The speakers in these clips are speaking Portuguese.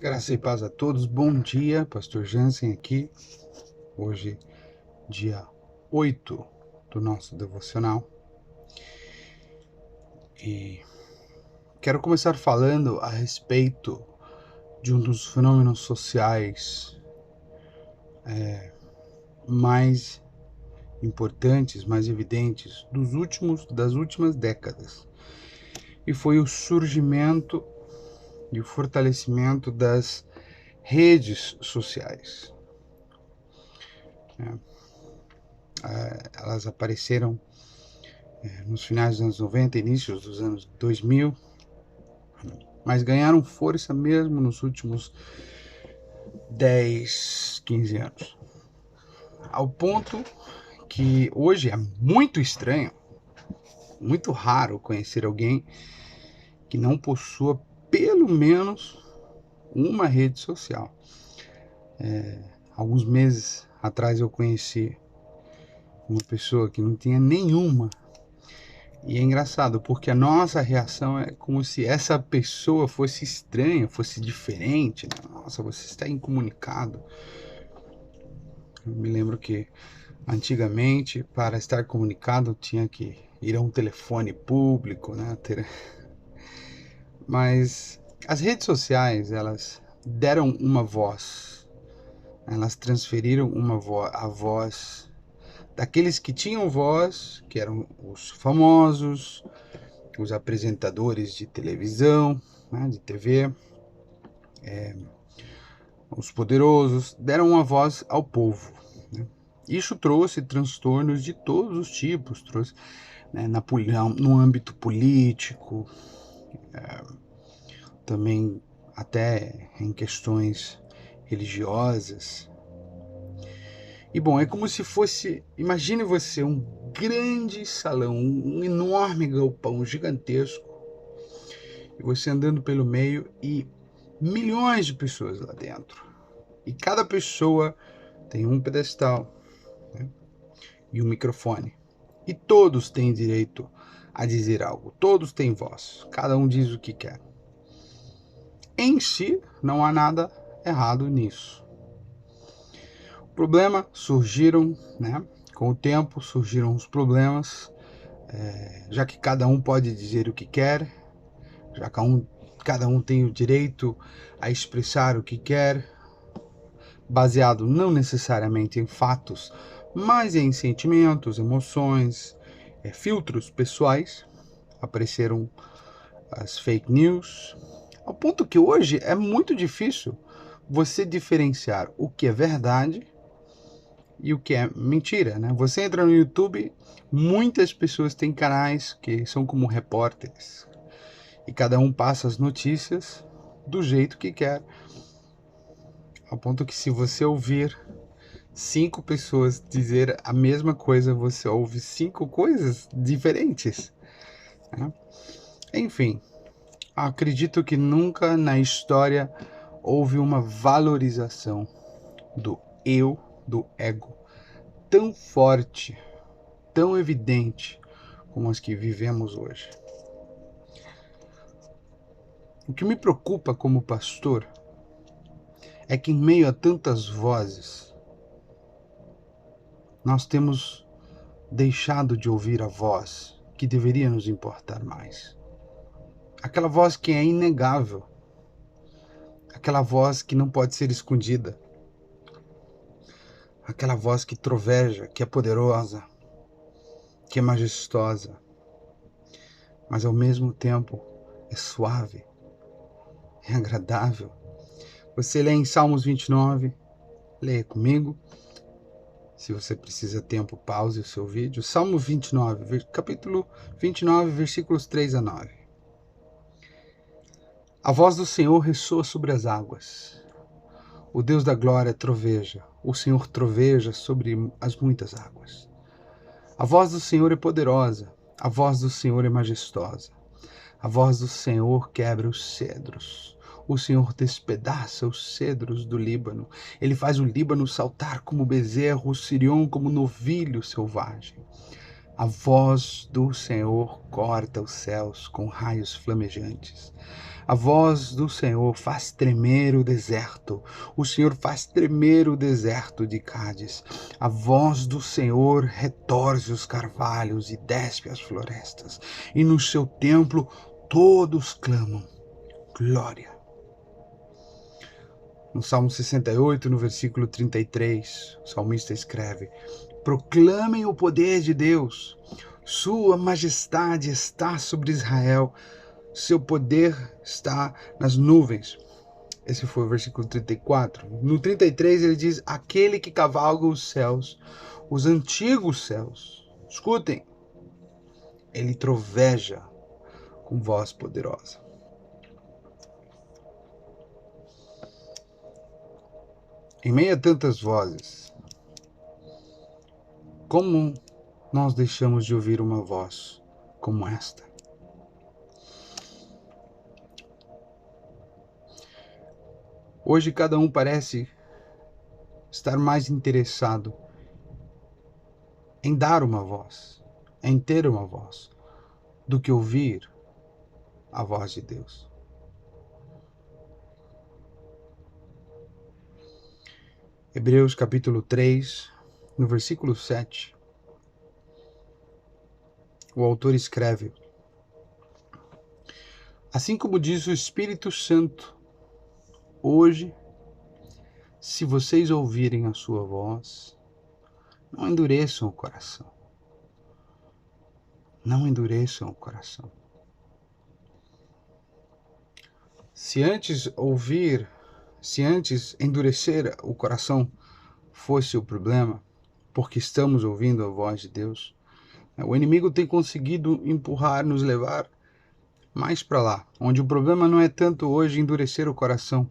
Graça e paz a todos, bom dia, Pastor Jansen aqui, hoje dia 8 do nosso devocional, e quero começar falando a respeito de um dos fenômenos sociais mais importantes, mais evidentes das últimas décadas, e foi o surgimento e o fortalecimento das redes sociais. Elas apareceram nos finais dos anos 90, inícios dos anos 2000, mas ganharam força mesmo nos últimos 10, 15 anos. Ao ponto que hoje é muito estranho, muito raro conhecer alguém que não possua pelo menos uma rede social. Alguns meses atrás eu conheci uma pessoa que não tinha nenhuma. E é engraçado, porque a nossa reação é como se essa pessoa fosse estranha, fosse diferente. Né? Nossa, você está incomunicado. Eu me lembro que antigamente, para estar comunicado, tinha que ir a um telefone público, né? Mas as redes sociais, elas deram uma voz. Elas transferiram a voz daqueles que tinham voz, que eram os famosos, os apresentadores de televisão, né, de TV, os poderosos, deram uma voz ao povo. Né? Isso trouxe transtornos de todos os tipos, trouxe no âmbito político, também até em questões religiosas. E bom, é como se fosse, imagine você um grande salão, um enorme galpão gigantesco, e você andando pelo meio e milhões de pessoas lá dentro. E cada pessoa tem um pedestal, né, e um microfone. E todos têm direito a dizer algo, todos têm voz, cada um diz o que quer. Em si, não há nada errado nisso. O problema surgiram, né? Com o tempo surgiram os problemas, já que cada um pode dizer o que quer, já que cada um tem o direito a expressar o que quer, baseado não necessariamente em fatos, mas em sentimentos, emoções, filtros pessoais. Apareceram as fake news, ao ponto que hoje é muito difícil você diferenciar o que é verdade e o que é mentira, né? Você entra no YouTube, muitas pessoas têm canais que são como repórteres, e cada um passa as notícias do jeito que quer, ao ponto que se você ouvir 5 pessoas dizer a mesma coisa, você ouve 5 coisas diferentes. Né? Enfim, acredito que nunca na história houve uma valorização do eu, do ego, tão forte, tão evidente como as que vivemos hoje. O que me preocupa como pastor é que em meio a tantas vozes, nós temos deixado de ouvir a voz que deveria nos importar mais. Aquela voz que é inegável, aquela voz que não pode ser escondida, aquela voz que troveja, que é poderosa, que é majestosa, mas ao mesmo tempo é suave, é agradável. Você lê em Salmos 29, leia comigo. Se você precisa tempo, pause o seu vídeo. Salmo 29, capítulo 29, versículos 3 a 9. A voz do Senhor ressoa sobre as águas. O Deus da glória troveja. O Senhor troveja sobre as muitas águas. A voz do Senhor é poderosa. A voz do Senhor é majestosa. A voz do Senhor quebra os cedros. O Senhor despedaça os cedros do Líbano. Ele faz o Líbano saltar como bezerro, o Sirion como novilho selvagem. A voz do Senhor corta os céus com raios flamejantes. A voz do Senhor faz tremer o deserto. O Senhor faz tremer o deserto de Cádiz. A voz do Senhor retorce os carvalhos e despe as florestas. E no seu templo todos clamam: glória. No Salmo 68, no versículo 33, o salmista escreve: proclamem o poder de Deus. Sua majestade está sobre Israel. Seu poder está nas nuvens. Esse foi o versículo 34. No 33 ele diz: aquele que cavalga os céus, os antigos céus. Escutem, ele troveja com voz poderosa. Em meio a tantas vozes, como nós deixamos de ouvir uma voz como esta? Hoje cada um parece estar mais interessado em dar uma voz, em ter uma voz, do que ouvir a voz de Deus. Hebreus capítulo 3, no versículo 7, o autor escreve: assim como diz o Espírito Santo, hoje, se vocês ouvirem a sua voz, não endureçam o coração. Não endureçam o coração. Se antes endurecer o coração fosse o problema, porque estamos ouvindo a voz de Deus, o inimigo tem conseguido empurrar, nos levar mais para lá, onde o problema não é tanto hoje endurecer o coração,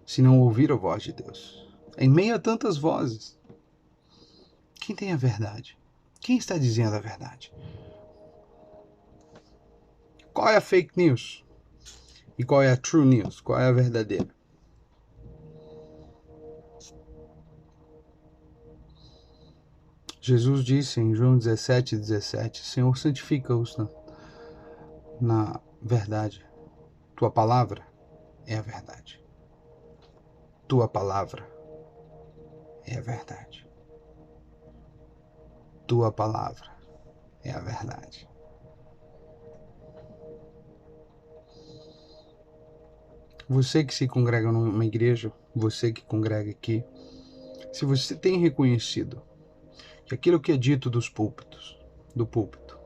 senão ouvir a voz de Deus. Em meio a tantas vozes, quem tem a verdade? Quem está dizendo a verdade? Qual é a fake news? E qual é a true news? Qual é a verdadeira? Jesus disse em João 17:17, Senhor, santifica-os na verdade. Tua palavra é a verdade. Tua palavra é a verdade. Tua palavra é a verdade. Você que se congrega numa igreja, você que congrega aqui, se você tem reconhecido que aquilo que é dito do púlpito,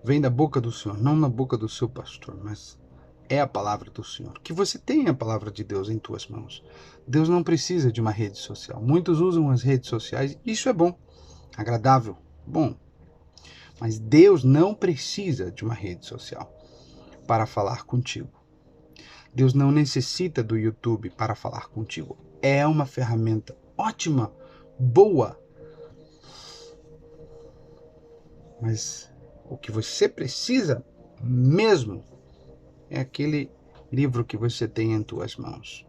vem da boca do Senhor, não na boca do seu pastor, mas é a palavra do Senhor, que você tem a palavra de Deus em tuas mãos. Deus não precisa de uma rede social. Muitos usam as redes sociais, isso é bom, agradável, bom. Mas Deus não precisa de uma rede social para falar contigo. Deus não necessita do YouTube para falar contigo. É uma ferramenta ótima, boa. Mas o que você precisa mesmo é aquele livro que você tem em tuas mãos.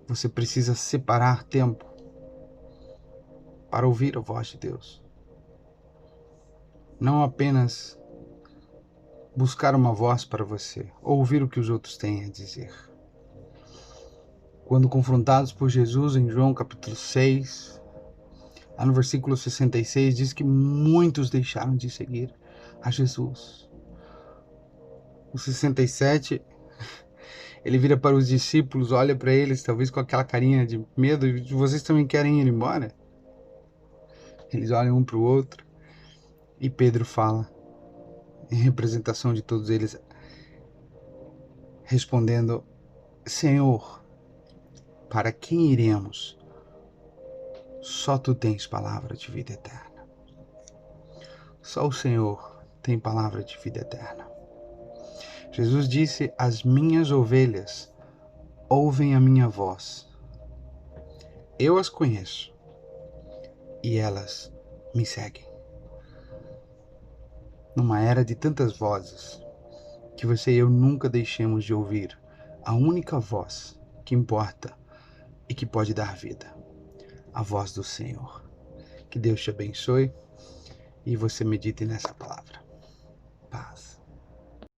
Você precisa separar tempo para ouvir a voz de Deus. Não apenas buscar uma voz para você, ou ouvir o que os outros têm a dizer. Quando confrontados por Jesus em João capítulo 6, lá no versículo 66, diz que muitos deixaram de seguir a Jesus. O 67, ele vira para os discípulos, olha para eles, talvez com aquela carinha de medo, vocês também querem ir embora? Eles olham um para o outro, e Pedro fala, em representação de todos eles, respondendo: Senhor, para quem iremos? Só tu tens palavra de vida eterna. Só o Senhor tem palavra de vida eterna. Jesus disse: as minhas ovelhas ouvem a minha voz. Eu as conheço e elas me seguem. Numa era de tantas vozes, que você e eu nunca deixemos de ouvir a única voz que importa e que pode dar vida, a voz do Senhor. Que Deus te abençoe e você medite nessa palavra.